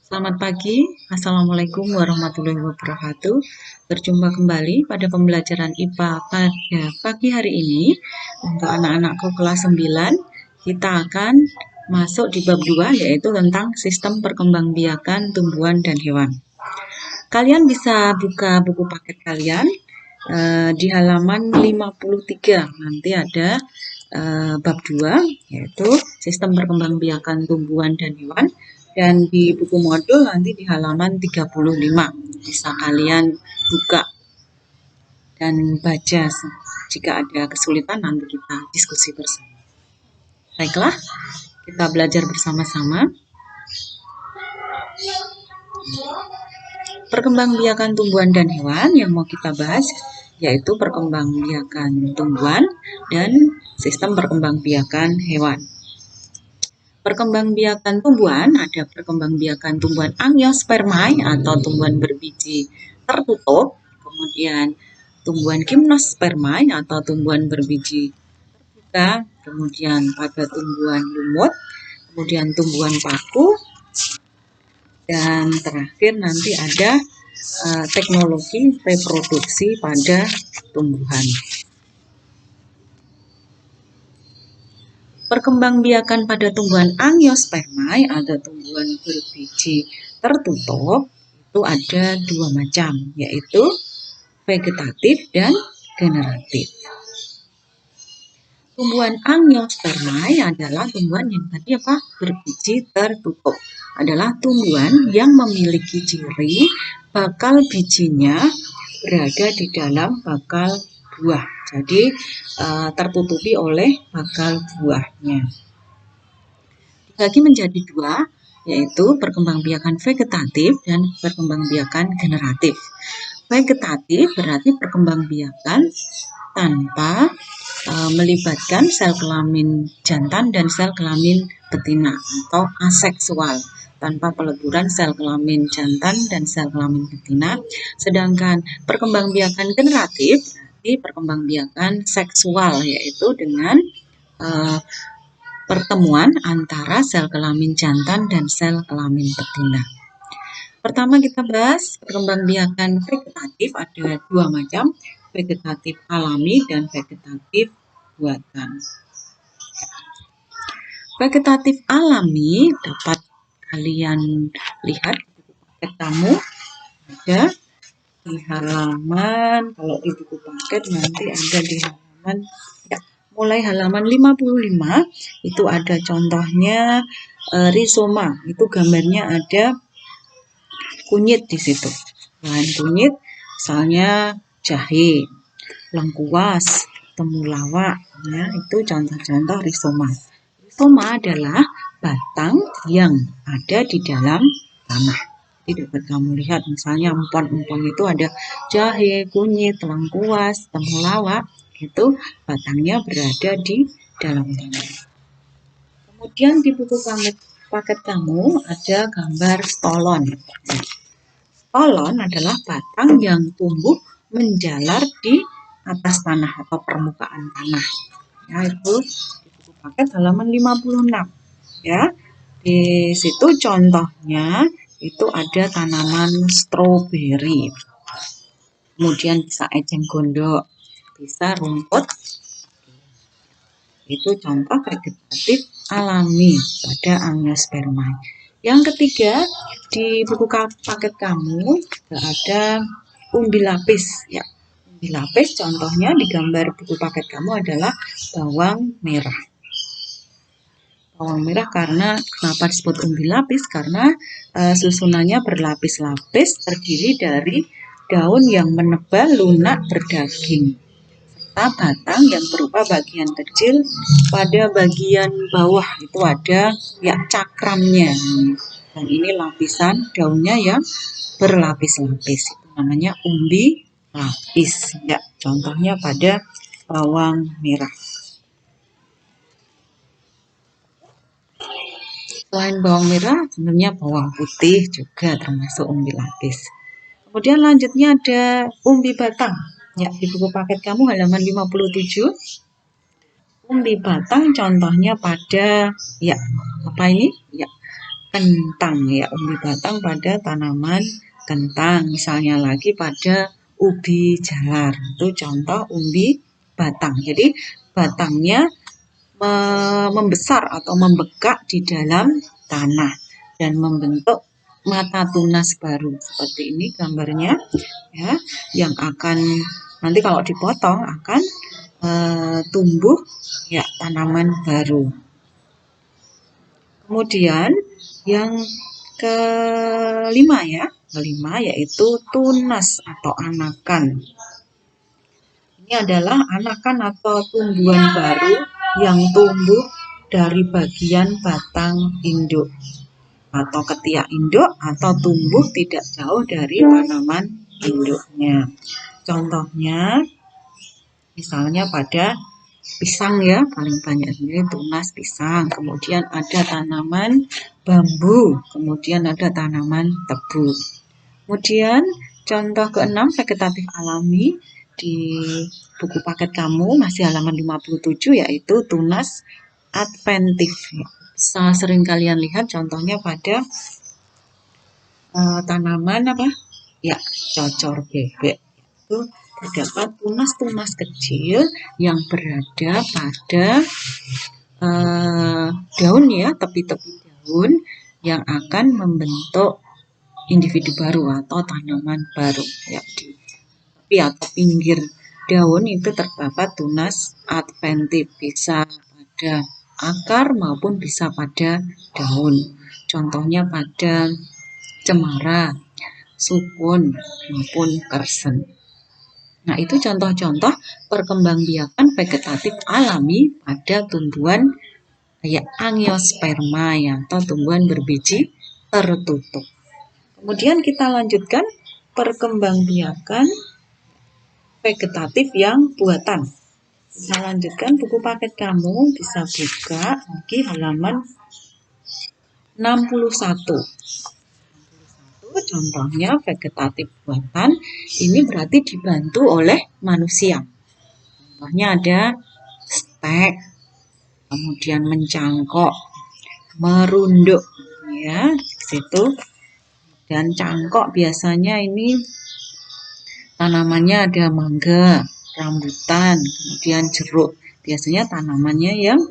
Selamat pagi, Assalamualaikum warahmatullahi wabarakatuh. Berjumpa kembali pada pembelajaran IPA pada pagi hari ini. Untuk anak-anakku kelas 9, kita akan masuk di bab 2, yaitu tentang sistem perkembangbiakan tumbuhan dan hewan. Kalian bisa buka buku paket kalian di halaman 53. Nanti ada bab 2, yaitu sistem perkembangbiakan tumbuhan dan hewan. Dan di buku modul nanti di halaman 35. Bisa kalian buka dan baca. Jika ada kesulitan nanti kita diskusi bersama. Baiklah, kita belajar bersama-sama. Perkembangbiakan tumbuhan dan hewan yang mau kita bahas yaitu perkembangbiakan tumbuhan dan sistem perkembangbiakan hewan. Perkembangbiakan tumbuhan, ada perkembangbiakan tumbuhan angiospermae atau tumbuhan berbiji tertutup, kemudian tumbuhan gymnospermae atau tumbuhan berbiji terbuka, kemudian pada tumbuhan lumut, kemudian tumbuhan paku, dan terakhir nanti ada teknologi reproduksi pada tumbuhan. Perkembangbiakan pada tumbuhan angiospermae atau tumbuhan berbiji tertutup itu ada dua macam, yaitu vegetatif dan generatif. Tumbuhan angiospermae adalah tumbuhan yang tadi berbiji tertutup. Adalah tumbuhan yang memiliki ciri bakal bijinya berada di dalam bakal buah. Jadi tertutupi oleh bakal buahnya. Dibagi menjadi dua, yaitu perkembangbiakan vegetatif dan perkembangbiakan generatif. Vegetatif berarti perkembangbiakan tanpa melibatkan sel kelamin jantan dan sel kelamin betina atau aseksual, tanpa peleburan sel kelamin jantan dan sel kelamin betina. Sedangkan perkembangbiakan generatif berarti perkembangbiakan seksual, yaitu dengan pertemuan antara sel kelamin jantan dan sel kelamin betina. Pertama kita bahas perkembangbiakan vegetatif, ada dua macam, vegetatif alami dan vegetatif buatan. Vegetatif alami dapat kalian lihat di buku paket kamu, ada di halaman, kalau di buku paket nanti ada di halaman mulai halaman 55 itu ada contohnya rizoma, itu gambarnya ada kunyit di situ. Bahan kunyit misalnya jahe, lengkuas, temulawak, ya, itu contoh-contoh rizoma. Rizoma adalah batang yang ada di dalam tanah. Jadi dapat kamu lihat misalnya empon-empon itu ada jahe, kunyit, lengkuas, temulawak, itu batangnya berada di dalam tanah. Kemudian di buku paket kamu ada gambar stolon. Stolon adalah batang yang tumbuh menjalar di atas tanah atau permukaan tanah. Ya, itu di buku paket halaman 56. Ya, di situ contohnya itu ada tanaman stroberi. Kemudian bisa eceng gondok, bisa rumput. Itu contoh vegetatif alami pada angiospermae. Yang ketiga, di buku paket kamu ada umbi lapis. Ya, umbi lapis contohnya di gambar buku paket kamu adalah bawang merah. Bawang merah kenapa disebut umbi lapis? Karena susunannya berlapis-lapis, terdiri dari daun yang menebal, lunak, berdaging. Batang yang berupa bagian kecil pada bagian bawah itu ada cakramnya, dan ini lapisan daunnya yang berlapis-lapis, itu namanya umbi lapis. Ya, contohnya pada bawang merah. Selain bawang merah, sebenarnya bawang putih juga termasuk umbi lapis. Kemudian lanjutnya ada umbi batang. Ya, di buku paket kamu halaman 57. Umbi batang contohnya pada apa ini? Ya, kentang ya, umbi batang pada tanaman kentang. Misalnya lagi pada ubi jalar, itu contoh umbi batang. Jadi batangnya membesar atau membekak di dalam tanah dan membentuk mata tunas baru. Seperti ini gambarnya ya, yang akan nanti kalau dipotong akan tumbuh ya tanaman baru. Kemudian yang kelima yaitu tunas atau anakan. Ini adalah anakan atau tumbuhan baru yang tumbuh dari bagian batang induk atau ketiak induk atau tumbuh tidak jauh dari tanaman induknya. Contohnya misalnya pada pisang ya, paling banyak ini tunas pisang. Kemudian ada tanaman bambu, kemudian ada tanaman tebu. Kemudian contoh keenam vegetatif alami di buku paket kamu masih halaman 57 yaitu tunas adventif. Bisa sering kalian lihat contohnya pada tanaman apa? Ya, cocor bebek. Itu terdapat tunas-tunas kecil yang berada pada daun ya, tepi-tepi daun yang akan membentuk individu baru atau tanaman baru ya, di tepi atau pinggir daun itu terdapat tunas adventif, bisa pada akar maupun bisa pada daun. Contohnya pada cemara, sukun maupun kersen. Nah, itu contoh-contoh perkembangbiakan vegetatif alami pada tumbuhan kayak angiosperma ya, atau tumbuhan berbiji tertutup. Kemudian kita lanjutkan perkembangbiakan vegetatif yang buatan. Kita lanjutkan buku paket kamu, bisa buka lagi halaman 61. Contohnya vegetatif buatan ini berarti dibantu oleh manusia. Contohnya ada stek, kemudian mencangkok, merunduk ya, situ. Dan cangkok biasanya ini tanamannya ada mangga, rambutan, kemudian jeruk. Biasanya tanamannya yang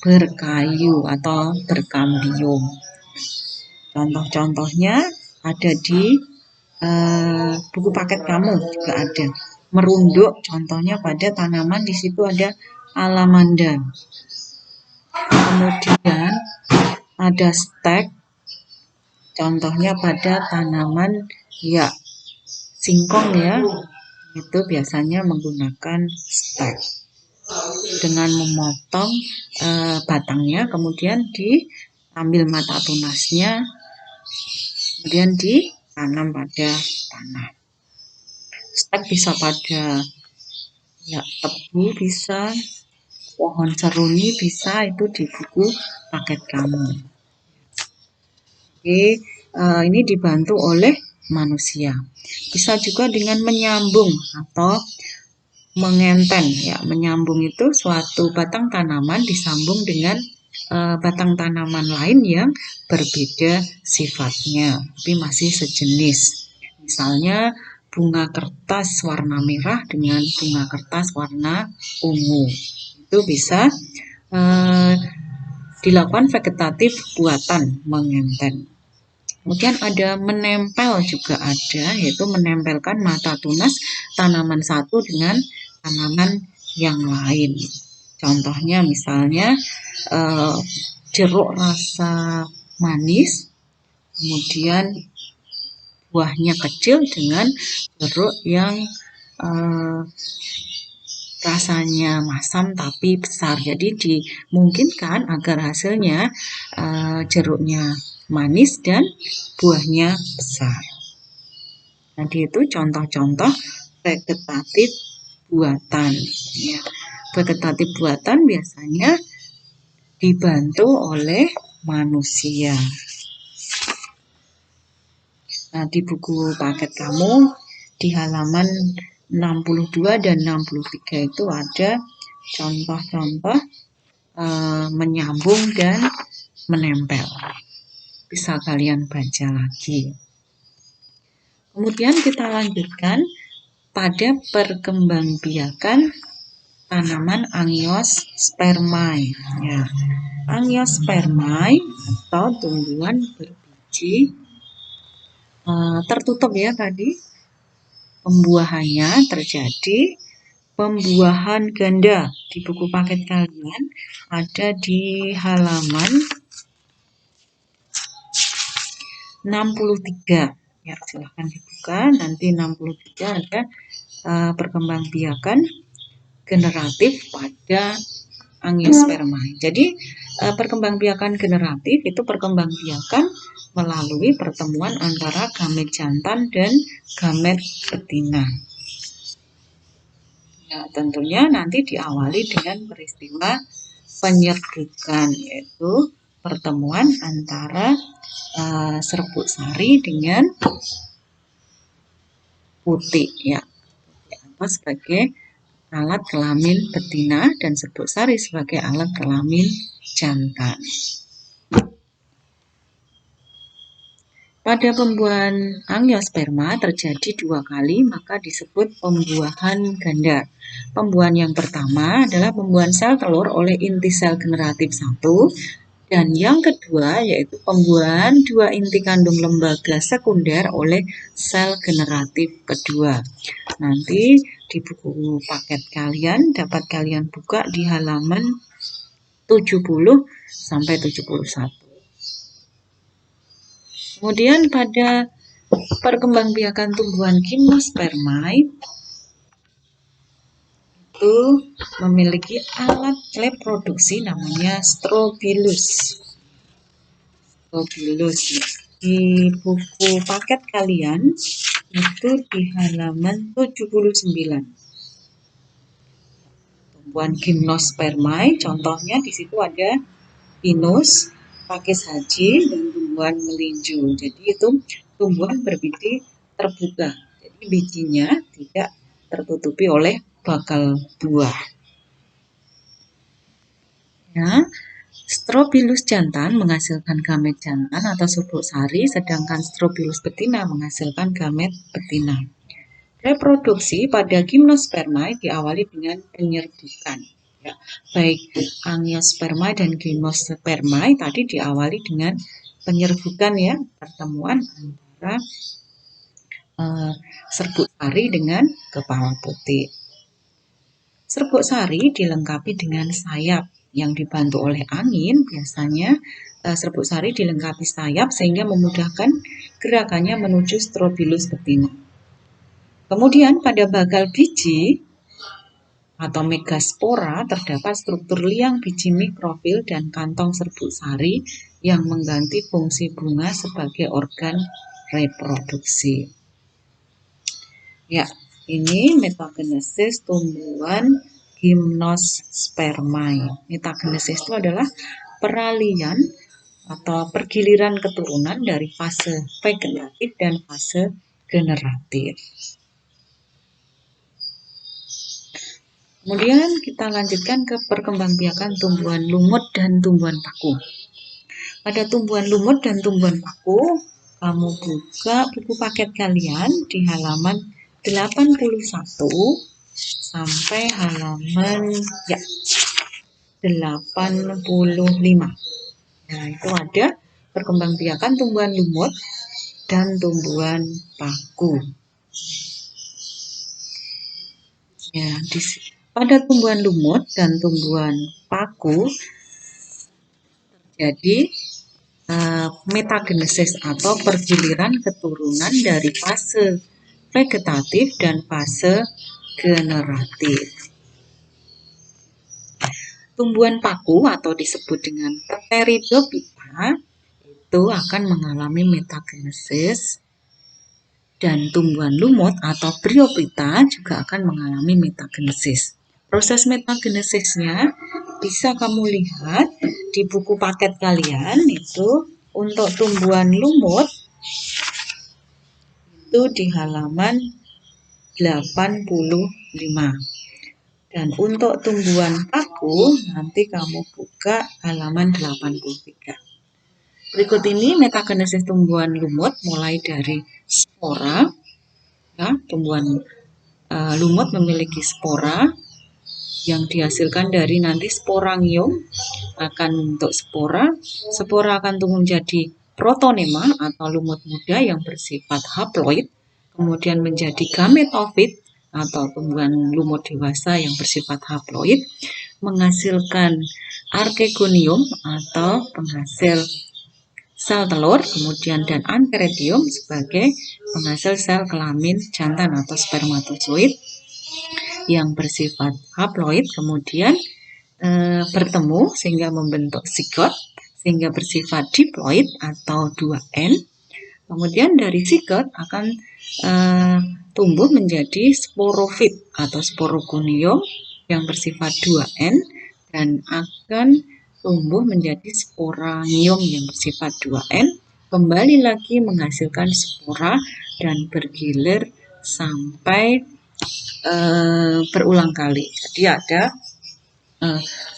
berkayu atau berkambium. Contoh-contohnya ada di buku paket kamu juga ada. Merunduk contohnya pada tanaman di situ ada alamanda. Kemudian ada stek contohnya pada tanaman ya singkong ya. Itu biasanya menggunakan stek dengan memotong batangnya, kemudian diambil mata tunasnya, kemudian ditanam pada tanah. Stek bisa pada ya tebu, bisa pohon seruni, bisa itu di buku paket kamu. Oke, ini dibantu oleh manusia. Bisa juga dengan menyambung atau mengenten ya. Menyambung itu suatu batang tanaman disambung dengan batang tanaman lain yang berbeda sifatnya tapi masih sejenis. Misalnya bunga kertas warna merah dengan bunga kertas warna ungu. Itu bisa dilakukan vegetatif buatan, mengenten. Kemudian ada menempel juga ada, yaitu menempelkan mata tunas tanaman satu dengan tanaman yang lain. Contohnya misalnya jeruk rasa manis, kemudian buahnya kecil dengan jeruk yang rasanya masam tapi besar. Jadi dimungkinkan agar hasilnya jeruknya manis dan buahnya besar. Jadi itu contoh-contoh vegetatif buatan. Ya. Vegetatif buatan biasanya dibantu oleh manusia. Nah, di buku paket kamu di halaman 62 dan 63 itu ada contoh-contoh menyambung dan menempel. bisa kalian baca lagi. Kemudian kita lanjutkan pada perkembangbiakan tanaman Angiospermae. Ya, Angiospermae atau tumbuhan berbiji tertutup ya tadi. Pembuahannya terjadi pembuahan ganda. Di buku paket kalian ada di halaman 63. Ya, silahkan dibuka. Nanti 63 ada perkembangbiakan generatif pada Angiospermae. Jadi perkembangbiakan generatif itu perkembangbiakan melalui pertemuan antara gamet jantan dan gamet betina. Ya, tentunya nanti diawali dengan peristiwa penyerbukan, yaitu pertemuan antara serbuk sari dengan putik, ya, atau sebagai alat kelamin betina dan serbuk sari sebagai alat kelamin jantan. Pada pembuahan angiosperma terjadi 2 kali, maka disebut pembuahan ganda. Pembuahan yang pertama adalah pembuahan sel telur oleh inti sel generatif 1, dan yang kedua yaitu pembuahan 2 inti kandung lembaga sekunder oleh sel generatif kedua. Nanti di buku paket kalian dapat kalian buka di halaman 70 sampai 71. Kemudian pada perkembangbiakan tumbuhan Gymnospermae itu memiliki alat reproduksi namanya strobilus. Di buku paket kalian itu di halaman 79. Tumbuhan Gymnospermae contohnya di situ ada pinus, pakis haji, dan tumbuhan melinju. Jadi itu tumbuhan berbiji terbuka. Jadi bijinya tidak tertutupi oleh bakal buah. Ya, Strobilus jantan menghasilkan gamet jantan atau serbuk sari, sedangkan Strobilus betina menghasilkan gamet betina. Reproduksi pada Gymnospermae diawali dengan penyerbukan. Ya, baik Angiospermae dan Gymnospermae tadi diawali dengan penyerbukan, ya, pertemuan antara serbuk sari dengan kepala putih. Serbuk sari dilengkapi dengan sayap yang dibantu oleh angin. Biasanya serbuk sari dilengkapi sayap sehingga memudahkan gerakannya menuju Strobilus betina. Kemudian pada bakal biji atau megaspora terdapat struktur liang biji mikrofil dan kantong serbuk sari yang mengganti fungsi bunga sebagai organ reproduksi. Ya, ini metagenesis tumbuhan Gymnospermae. Metagenesis itu adalah peralihan atau pergiliran keturunan dari fase vegetatif dan fase generatif. Kemudian kita lanjutkan ke perkembangbiakan tumbuhan lumut dan tumbuhan paku. Pada tumbuhan lumut dan tumbuhan paku, kamu buka buku paket kalian di halaman 81 sampai halaman 85. Nah, itu ada perkembangbiakan tumbuhan lumut dan tumbuhan paku. Ya, pada tumbuhan lumut dan tumbuhan paku terjadi metagenesis atau pergiliran keturunan dari fase vegetatif dan fase generatif. Tumbuhan paku atau disebut dengan Pteridophyta itu akan mengalami metagenesis, dan tumbuhan lumut atau Bryophyta juga akan mengalami metagenesis. Proses metagenesisnya bisa kamu lihat di buku paket kalian. Itu untuk tumbuhan lumut itu di halaman 85. Dan untuk tumbuhan paku nanti kamu buka halaman 83. Berikut ini metagenesis tumbuhan lumut mulai dari spora. Ya, tumbuhan lumut memiliki spora yang dihasilkan dari nanti sporangium akan bentuk spora. Spora akan tumbuh menjadi protonema atau lumut muda yang bersifat haploid, kemudian menjadi gametofit atau tumbuhan lumut dewasa yang bersifat haploid, menghasilkan archegonium atau penghasil sel telur, kemudian dan antheridium sebagai penghasil sel kelamin jantan atau spermatozoid yang bersifat haploid, kemudian bertemu sehingga membentuk zigot sehingga bersifat diploid atau 2N. Kemudian dari zigot akan tumbuh menjadi sporofit atau sporogonium yang bersifat 2N dan akan tumbuh menjadi sporangium yang bersifat 2N, kembali lagi menghasilkan spora dan bergilir sampai berulang kali. Jadi ada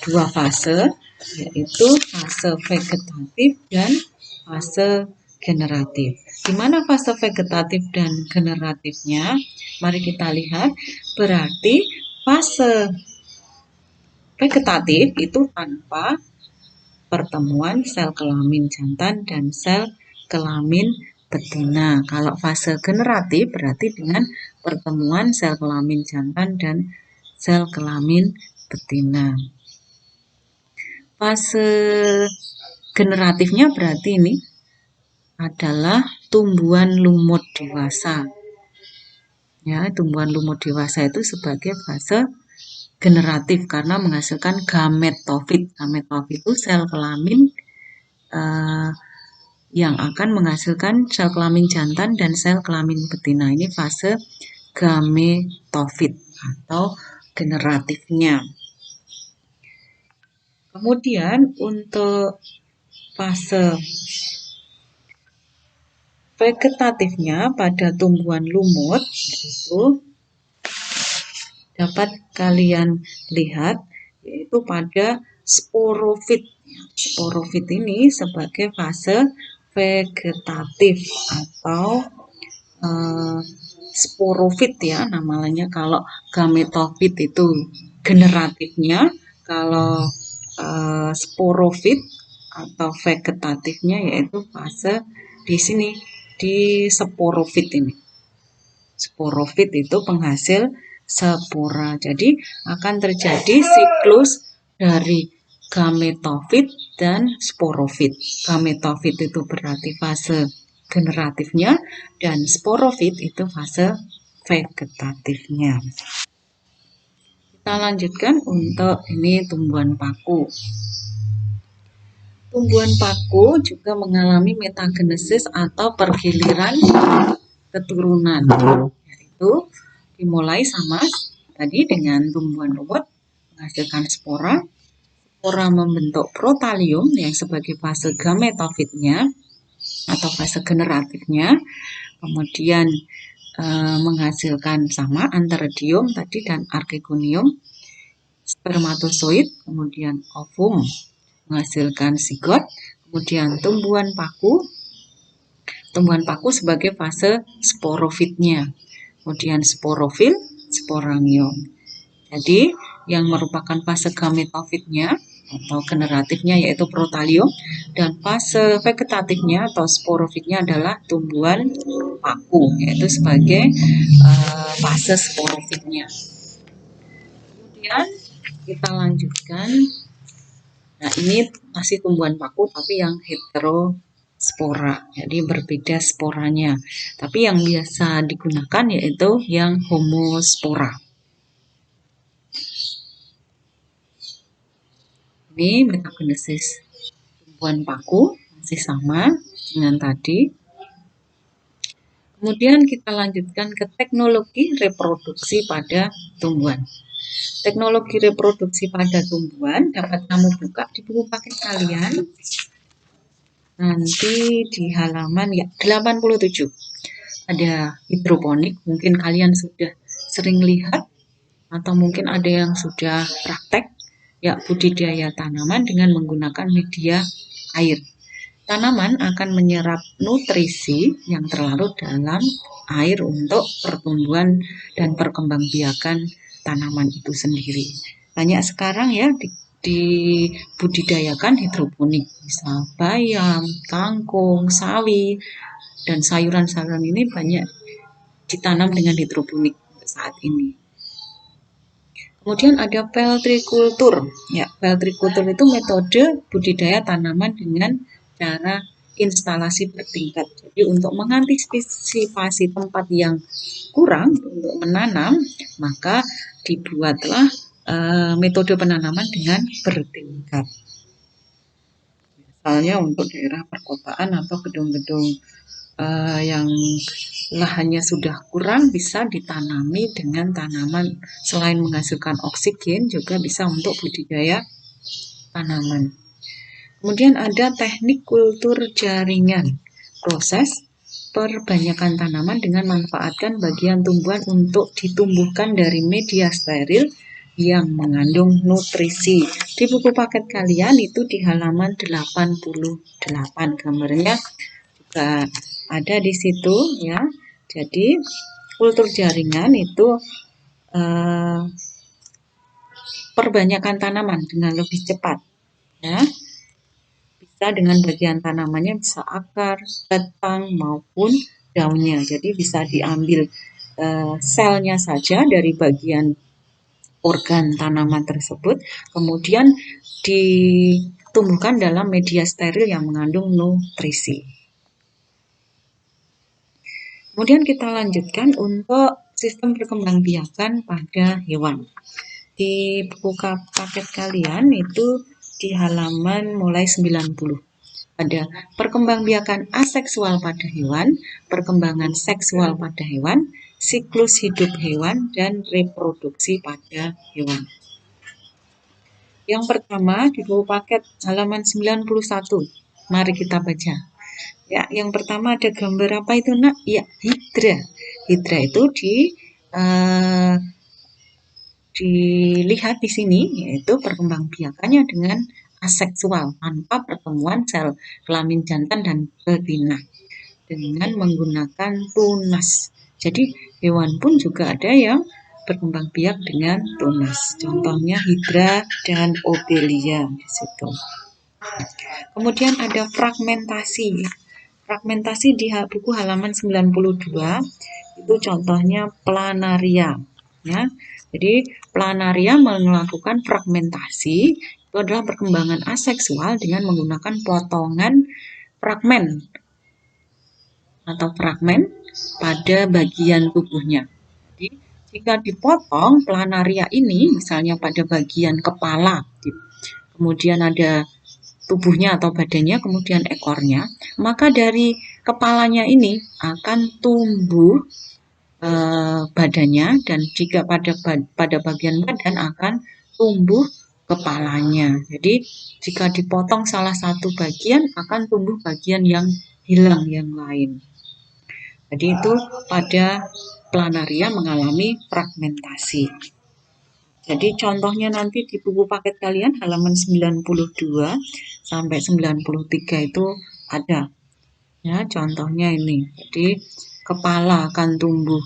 dua fase, yaitu fase vegetatif dan fase generatif. Di mana fase vegetatif dan generatifnya? Mari kita lihat. Berarti fase vegetatif itu tanpa pertemuan sel kelamin jantan dan sel kelamin betina. Kalau fase generatif berarti dengan pertemuan sel kelamin jantan dan sel kelamin betina. Fase generatifnya berarti ini adalah tumbuhan lumut dewasa. Ya, tumbuhan lumut dewasa itu sebagai fase generatif karena menghasilkan gametofit. Gametofit itu sel kelamin yang akan menghasilkan sel kelamin jantan dan sel kelamin betina. Ini fase gametofit atau generatifnya. Kemudian untuk fase vegetatifnya pada tumbuhan lumut itu dapat kalian lihat yaitu pada sporofit. Sporofit ini sebagai fase vegetatif atau sporofit ya namanya. Kalau gametofit itu generatifnya, kalau sporofit atau vegetatifnya yaitu fase di sini di sporofit ini. Sporofit itu penghasil spora. Jadi akan terjadi siklus dari gametofit dan sporofit. Gametofit itu berarti fase generatifnya dan sporofit itu fase vegetatifnya. Kita lanjutkan untuk ini tumbuhan paku. Tumbuhan paku juga mengalami metagenesis atau pergiliran keturunan, yaitu dimulai sama tadi dengan tumbuhan lumut menghasilkan spora. Spora membentuk protalium yang sebagai fase gametofitnya atau fase generatifnya, kemudian menghasilkan sama antheridium tadi dan archegonium, spermatozoid, kemudian ovum menghasilkan zigot, kemudian tumbuhan paku sebagai fase sporofitnya, kemudian sporofil, sporangium. Jadi yang merupakan fase gametofitnya atau generatifnya yaitu protalium dan fase vegetatifnya atau sporofitnya adalah tumbuhan paku yaitu sebagai fase sporofitnya. Kemudian kita lanjutkan. Nah, ini masih tumbuhan paku tapi yang heterospora. Jadi berbeda sporanya. Tapi yang biasa digunakan yaitu yang homospora. Ini metagenesis tumbuhan paku masih sama dengan tadi. Kemudian kita lanjutkan ke teknologi reproduksi pada tumbuhan. Teknologi reproduksi pada tumbuhan dapat kamu buka di buku paket kalian. Nanti di halaman ya 87. Ada hidroponik, mungkin kalian sudah sering lihat atau mungkin ada yang sudah praktek ya budidaya tanaman dengan menggunakan media air. Tanaman akan menyerap nutrisi yang terlarut dalam air untuk pertumbuhan dan perkembangbiakan tanaman itu sendiri. Banyak sekarang ya dibudidayakan hidroponik, misal bayam, kangkung, sawi, dan sayuran-sayuran ini banyak ditanam dengan hidroponik saat ini. Kemudian ada peltrikultur. Ya, peltrikultur itu metode budidaya tanaman dengan cara instalasi bertingkat. Jadi untuk mengantisipasi tempat yang kurang untuk menanam, maka dibuatlah metode penanaman dengan bertingkat. Misalnya untuk daerah perkotaan atau gedung-gedung yang lahannya sudah kurang bisa ditanami dengan tanaman, selain menghasilkan oksigen juga bisa untuk budidaya tanaman. Kemudian ada teknik kultur jaringan, proses perbanyakan tanaman dengan manfaatkan bagian tumbuhan untuk ditumbuhkan dari media steril yang mengandung nutrisi. Di buku paket kalian itu di halaman 88 gambarnya juga ada di situ ya. Jadi kultur jaringan itu perbanyakan tanaman dengan lebih cepat ya. Bisa dengan bagian tanamannya bisa akar, batang maupun daunnya. Jadi bisa diambil selnya saja dari bagian organ tanaman tersebut, kemudian ditumbuhkan dalam media steril yang mengandung nutrisi. Kemudian kita lanjutkan untuk sistem perkembangbiakan pada hewan. Di buku paket kalian itu di halaman mulai 90. Ada perkembangbiakan aseksual pada hewan, perkembangan seksual pada hewan, siklus hidup hewan, dan reproduksi pada hewan. Yang pertama di buku paket halaman 91. Mari kita baca. Ya, yang pertama ada gambar apa itu, Nak? Ya, hidra. Hidra itu dilihat di sini, yaitu perkembangbiakannya dengan aseksual tanpa pertemuan sel kelamin jantan dan betina dengan menggunakan tunas. Jadi hewan pun juga ada yang berkembang biak dengan tunas. Contohnya hidra dan obelia di situ. Kemudian ada fragmentasi. Fragmentasi di buku halaman 92 itu contohnya planaria ya. Jadi planaria melakukan fragmentasi, itu adalah perkembangan aseksual dengan menggunakan potongan fragmen atau fragmen pada bagian tubuhnya. Jadi jika dipotong planaria ini misalnya pada bagian kepala, kemudian ada tubuhnya atau badannya, kemudian ekornya, maka dari kepalanya ini akan tumbuh badannya, dan jika pada bagian badan akan tumbuh kepalanya. Jadi jika dipotong salah satu bagian akan tumbuh bagian yang hilang yang lain. Jadi itu pada planaria mengalami fragmentasi. Jadi contohnya nanti di buku paket kalian halaman 92 sampai 93 itu ada. Ya, contohnya ini. Jadi kepala akan tumbuh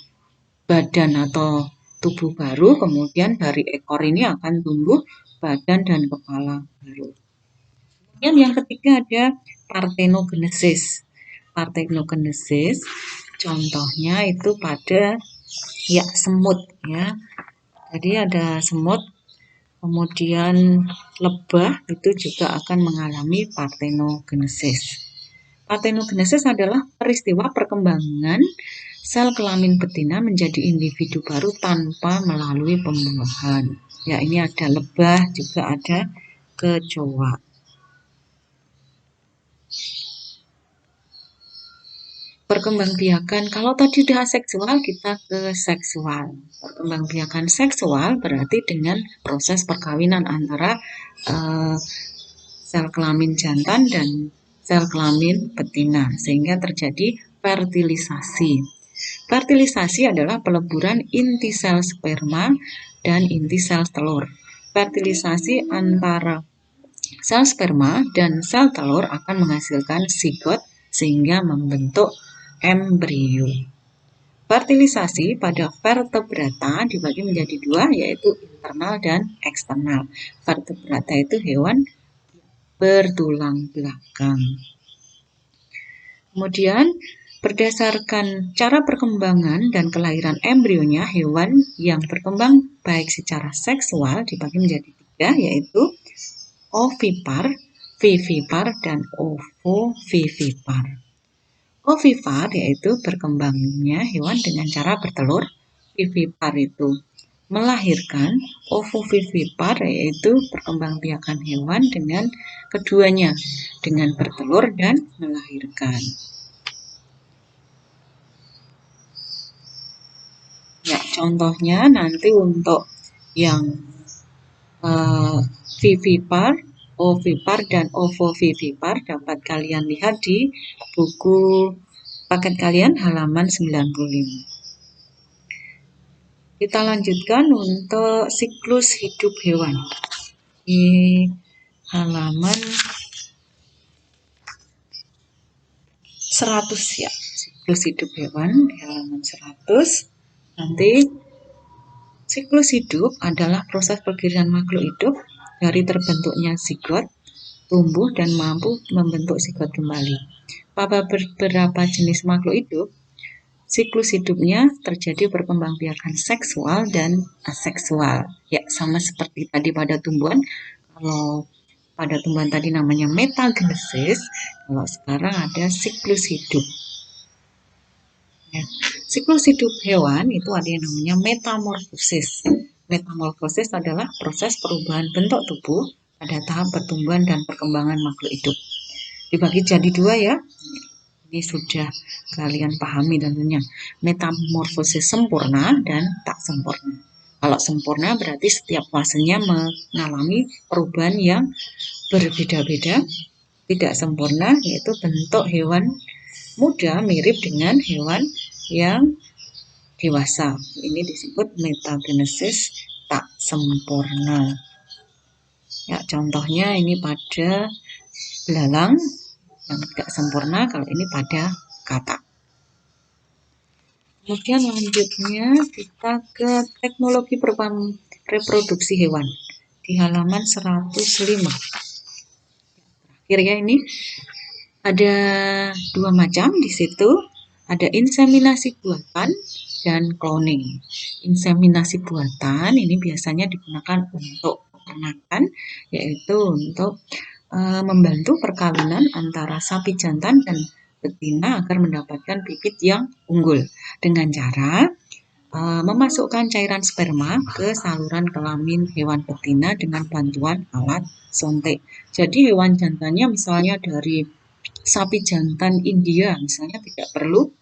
badan atau tubuh baru, kemudian dari ekor ini akan tumbuh badan dan kepala baru. Kemudian yang ketiga ada parthenogenesis. Parthenogenesis contohnya itu pada ya semut ya. Jadi ada semut, kemudian lebah itu juga akan mengalami parthenogenesis. Parthenogenesis adalah peristiwa perkembangan sel kelamin betina menjadi individu baru tanpa melalui pembuahan. Ya, ini ada lebah, juga ada kecoa. Perkembangbiakan, kalau tadi udah aseksual, kita ke seksual. Perkembangbiakan seksual berarti dengan proses perkawinan antara sel kelamin jantan dan sel kelamin betina, sehingga terjadi fertilisasi. Fertilisasi adalah peleburan inti sel sperma dan inti sel telur. Fertilisasi antara Sel sperma dan sel telur akan menghasilkan zigot sehingga membentuk embrio. Fertilisasi pada vertebrata dibagi menjadi dua, yaitu internal dan eksternal. Vertebrata itu hewan bertulang belakang. Kemudian, berdasarkan cara perkembangan dan kelahiran embrionya, hewan yang berkembang baik secara seksual dibagi menjadi tiga, yaitu ovipar, vivipar, dan ovovivipar. Ovipar yaitu berkembangnya hewan dengan cara bertelur, vivipar itu melahirkan, ovovivipar yaitu perkembangbiakan hewan dengan keduanya, dengan bertelur dan melahirkan. Ya, contohnya nanti untuk yang vivipar, ovipar, dan ovovivipar dapat kalian lihat di buku paket kalian halaman 95. Kita lanjutkan untuk siklus hidup hewan di halaman 100 ya. Siklus hidup hewan di halaman 100. Nanti siklus hidup adalah proses pergerakan makhluk hidup dari terbentuknya zigot, tumbuh dan mampu membentuk zigot kembali. Pada beberapa jenis makhluk hidup, siklus hidupnya terjadi perkembangbiakan seksual dan aseksual. Ya, sama seperti tadi pada tumbuhan. Kalau pada tumbuhan tadi namanya metagenesis, kalau sekarang ada siklus hidup. Ya. Siklus hidup hewan itu ada yang namanya metamorfosis. Metamorfosis adalah proses perubahan bentuk tubuh pada tahap pertumbuhan dan perkembangan makhluk hidup. Dibagi jadi dua ya. Ini sudah kalian pahami tentunya. Metamorfosis sempurna dan tak sempurna. Kalau sempurna berarti setiap fasenya mengalami perubahan yang berbeda-beda. Tidak sempurna yaitu bentuk hewan muda mirip dengan hewan yang dewasa. Ini disebut metagenesis tak sempurna. Ya, contohnya ini pada belalang yang tidak sempurna, kalau ini pada katak. Kemudian lanjutnya kita ke teknologi reproduksi hewan di halaman 105. Terakhir ya, ini ada dua macam di situ, ada inseminasi buatan dan cloning. Inseminasi buatan ini biasanya digunakan untuk peternakan, yaitu untuk membantu perkawinan antara sapi jantan dan betina agar mendapatkan bibit yang unggul dengan cara memasukkan cairan sperma ke saluran kelamin hewan betina dengan bantuan alat suntik. Jadi hewan jantannya misalnya dari sapi jantan India misalnya tidak perlu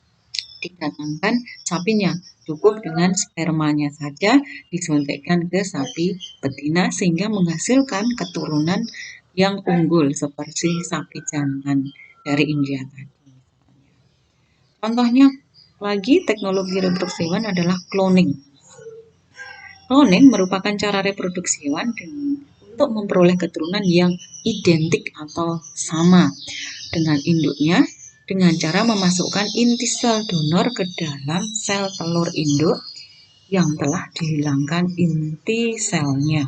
didatangkan sapinya, cukup dengan spermanya saja disuntikkan ke sapi betina sehingga menghasilkan keturunan yang unggul seperti sapi jantan dari India tadi. Contohnya lagi teknologi reproduksi hewan adalah cloning. Cloning merupakan cara reproduksi hewan untuk memperoleh keturunan yang identik atau sama dengan induknya dengan cara memasukkan inti sel donor ke dalam sel telur induk yang telah dihilangkan inti selnya.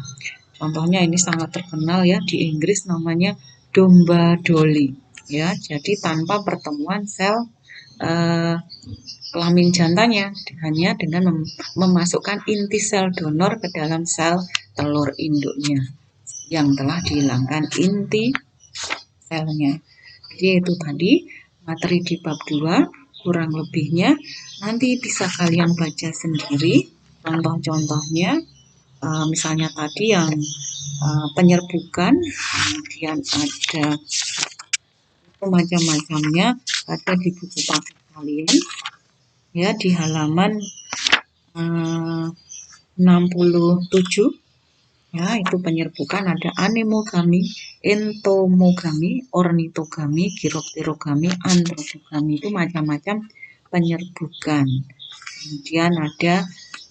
Contohnya ini sangat terkenal ya di Inggris namanya domba Dolly. Ya, jadi tanpa pertemuan sel kelamin jantannya hanya dengan memasukkan inti sel donor ke dalam sel telur induknya yang telah dihilangkan inti selnya. Jadi itu tadi materi di bab 2, kurang lebihnya nanti bisa kalian baca sendiri contoh-contohnya, misalnya tadi yang penyerbukan, kemudian ada macam-macamnya ada di buku paket kalian ya di halaman 67 ya, itu penyerbukan ada anemogami, entomogami, ornitogami, giropterogami, antropogami, itu macam-macam penyerbukan. Kemudian ada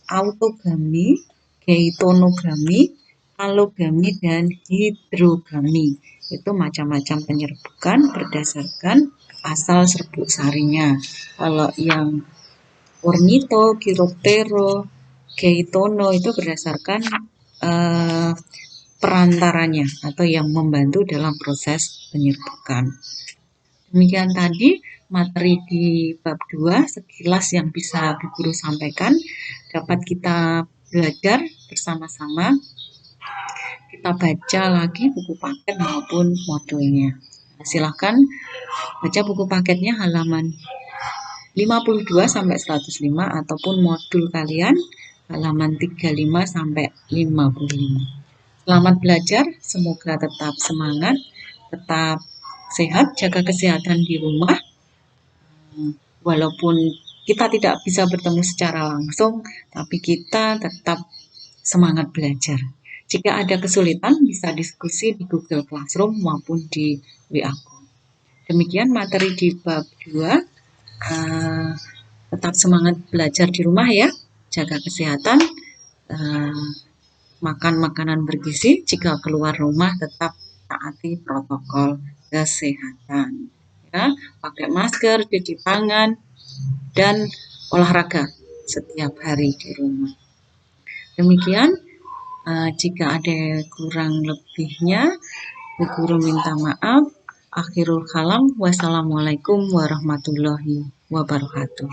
autogami, geitonogami, alogami, dan hidrogami. Itu macam-macam penyerbukan berdasarkan asal serbuk sarinya. Kalau yang ornito, chiroptero, keitono itu berdasarkan perantaranya atau yang membantu dalam proses penyerbukan. Demikian tadi materi di bab 2, sekilas yang bisa Bu Guru sampaikan. Dapat kita belajar bersama-sama. Kita baca lagi buku paket maupun modulnya. Silahkan baca buku paketnya halaman 52 sampai 105 ataupun modul kalian halaman 35 sampai 55. Selamat belajar, semoga tetap semangat, tetap sehat, jaga kesehatan di rumah. Walaupun kita tidak bisa bertemu secara langsung, tapi kita tetap semangat belajar. Jika ada kesulitan, bisa diskusi di Google Classroom maupun di WA. Demikian materi di bab 2. Tetap semangat belajar di rumah ya, jaga kesehatan, makan makanan bergizi, jika keluar rumah tetap taati protokol kesehatan. Ya, pakai masker, cuci tangan, dan olahraga setiap hari di rumah. Demikian, jika ada kurang lebihnya, Bu Guru minta maaf. Akhirul kalam, wassalamualaikum warahmatullahi wabarakatuh.